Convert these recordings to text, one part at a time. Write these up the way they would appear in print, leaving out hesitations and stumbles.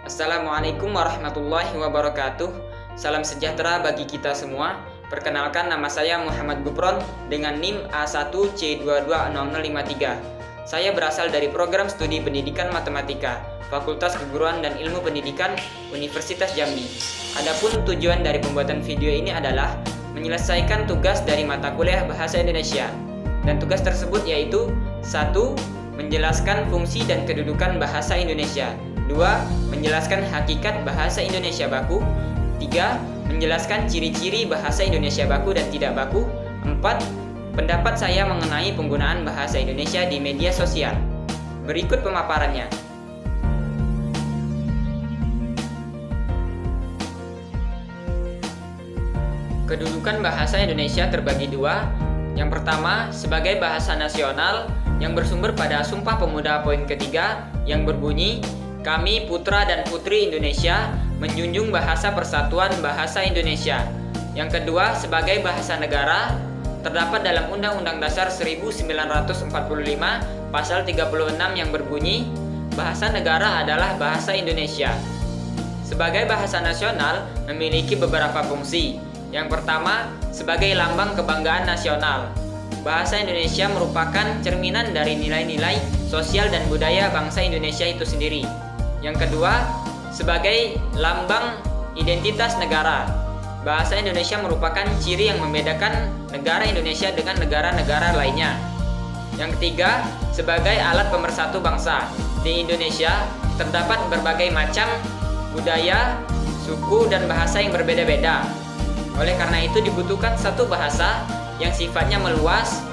Assalamualaikum warahmatullahi wabarakatuh. Salam sejahtera bagi kita semua. Perkenalkan, nama saya Muhammad Gupron dengan NIM A1C220053. Saya berasal dari program studi pendidikan matematika, Fakultas Keguruan dan Ilmu Pendidikan, Universitas Jambi. Adapun tujuan dari pembuatan video ini adalah menyelesaikan tugas dari mata kuliah Bahasa Indonesia. Dan tugas tersebut yaitu 1. Menjelaskan fungsi dan kedudukan bahasa Indonesia. 2. Menjelaskan hakikat bahasa Indonesia baku. 3. Menjelaskan ciri-ciri bahasa Indonesia baku dan tidak baku. 4. Pendapat saya mengenai penggunaan bahasa Indonesia di media sosial. Berikut pemaparannya. Kedudukan bahasa Indonesia terbagi dua. Yang pertama, sebagai bahasa nasional yang bersumber pada Sumpah Pemuda poin ketiga yang berbunyi, "Kami putra dan putri Indonesia menjunjung bahasa persatuan bahasa Indonesia." Yang kedua, sebagai bahasa negara, terdapat dalam Undang-Undang Dasar 1945 pasal 36 yang berbunyi, "Bahasa negara adalah bahasa Indonesia." Sebagai bahasa nasional memiliki beberapa fungsi. Yang pertama, sebagai lambang kebanggaan nasional. Bahasa Indonesia merupakan cerminan dari nilai-nilai sosial dan budaya bangsa Indonesia itu sendiri. Yang kedua, sebagai lambang identitas negara. Bahasa Indonesia merupakan ciri yang membedakan negara Indonesia dengan negara-negara lainnya. Yang ketiga, sebagai alat pemersatu bangsa. Di Indonesia terdapat berbagai macam budaya, suku, dan bahasa yang berbeda-beda. Oleh karena itu dibutuhkan satu bahasa yang sifatnya meluas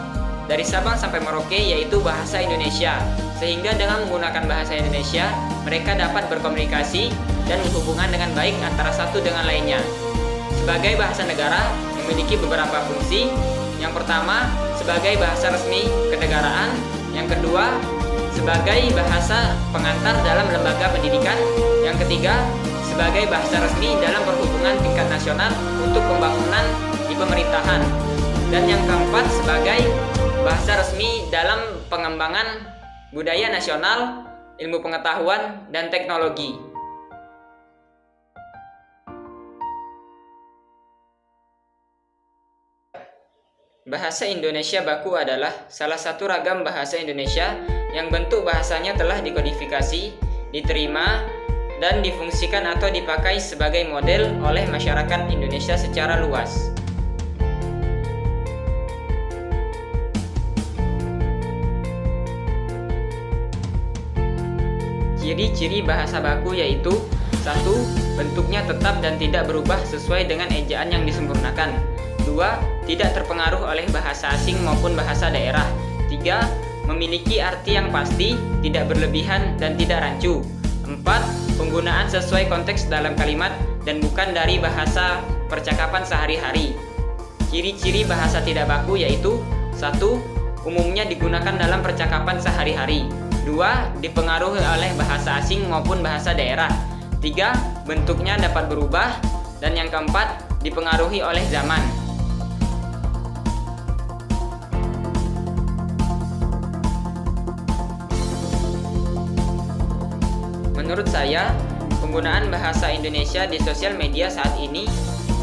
dari Sabang sampai Merauke, yaitu bahasa Indonesia. Sehingga dengan menggunakan bahasa Indonesia, mereka dapat berkomunikasi dan berhubungan dengan baik antara satu dengan lainnya. Sebagai bahasa negara memiliki beberapa fungsi. Yang pertama, sebagai bahasa resmi kenegaraan. Yang kedua, sebagai bahasa pengantar dalam lembaga pendidikan. Yang ketiga, sebagai bahasa resmi dalam perhubungan tingkat nasional untuk pembangunan di pemerintahan. Dan yang keempat, sebagai bahasa resmi dalam pengembangan budaya nasional, ilmu pengetahuan, dan teknologi. Bahasa Indonesia baku adalah salah satu ragam bahasa Indonesia yang bentuk bahasanya telah dikodifikasi, diterima, dan difungsikan atau dipakai sebagai model oleh masyarakat Indonesia secara luas. Ciri-ciri bahasa baku yaitu 1. Bentuknya tetap dan tidak berubah sesuai dengan ejaan yang disempurnakan. 2. Tidak terpengaruh oleh bahasa asing maupun bahasa daerah. 3. Memiliki arti yang pasti, tidak berlebihan dan tidak rancu. 4. Penggunaan sesuai konteks dalam kalimat dan bukan dari bahasa percakapan sehari-hari. Ciri-ciri bahasa tidak baku yaitu 1. Umumnya digunakan dalam percakapan sehari-hari. 2. Dipengaruhi oleh bahasa asing maupun bahasa daerah. 3. Bentuknya dapat berubah. Dan yang keempat, dipengaruhi oleh zaman. Menurut saya, penggunaan bahasa Indonesia di sosial media saat ini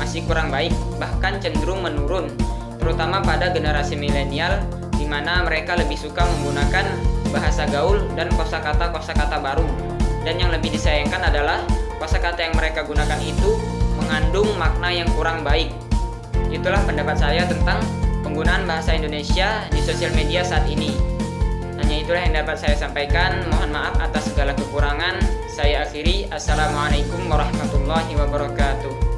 masih kurang baik, bahkan cenderung menurun, terutama pada generasi milenial, di mana mereka lebih suka menggunakan bahasa gaul dan kosakata-kosakata baru. Dan yang lebih disayangkan adalah kosakata yang mereka gunakan itu mengandung makna yang kurang baik. Itulah pendapat saya tentang penggunaan bahasa Indonesia di sosial media saat ini. Hanya itulah yang dapat saya sampaikan. Mohon maaf atas segala kekurangan. Saya akhiri. Assalamualaikum warahmatullahi wabarakatuh.